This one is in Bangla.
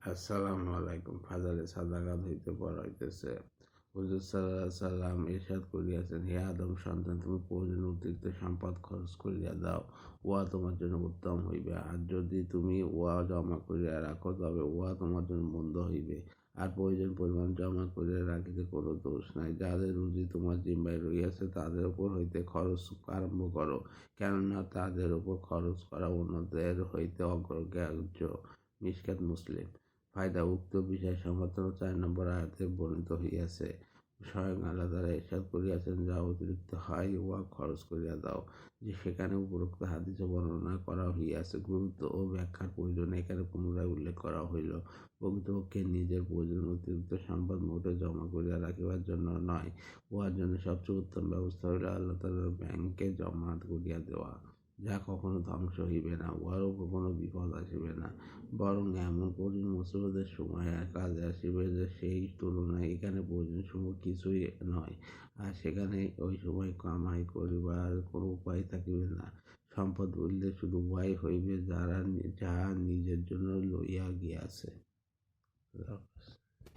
আসসালামু আলাইকুম। ফাজালে সাদাকাত হইতে পড়াইতেছে। হুজুর সাল্লাল্লাহু আলাইহি সাল্লাম ইরশাদ করিয়াছেন, হে আদম সন্তান, তুমি প্রয়োজন অতিরিক্ত সম্পদ খরচ করিয়া দাও, উহা তোমার জন্য উত্তম হইবে। আর যদি তুমি উহা জমা করিয়া রাখো, তবে উহা তোমার জন্য মন্দ হইবে। আর প্রয়োজন পরিমাণ জমা করিয়া রাখিতে কোনো দোষ নাই। যাদের রুজি তোমার জিম্মায় রহিয়াছে, তাদের উপর হইতে খরচ আরম্ভ করো, কেননা তাদের উপর খরচ করা অন্যদের হইতে অগ্রাহ্য। মিশকাত মুসলিম। ফায়দা। উক্ত বিষয় সমর্থন 4 নম্বর আয়াতে বর্ণিত হইয়াছে। স্বয়ং আল্লাহ তাআলা ইরশাদ করিয়াছেন, যা অতিরিক্ত হয় উহা খরচ করিয়া দাও। যে সেখানে উপরোক্ত হাদিসে বর্ণনা করা হইয়াছে। গুরুত্ব ও ব্যাখ্যার প্রয়োজনে এখানে পুনরায় উল্লেখ করা হইল। প্রকৃতপক্ষে নিজের প্রয়োজন অতিরিক্ত সম্পদ মোটে জমা করিয়া রাখিবার জন্য নয়। উহার জন্য সবচেয়ে উত্তম ব্যবস্থা হইল আল্লাহ তাআলার ব্যাংকে জমা করিয়া দেওয়া, যা কখনো ধ্বংস হইবে না, উহার উপর কোনো বিপদ আসিবে না, বরং এমন কঠিন মুসিবতের সময় কাজে আসিবে যে সেই তুলনায় এখানে প্রয়োজনসমূহ কিছুই নয়। আর সেখানে ওই সময় কামাই করিবার কোনো উপায় থাকিবে না। সম্পদ বলিলে শুধু উহাই হইবে, যাহা নিজের জন্য লইয়া গিয়াছে।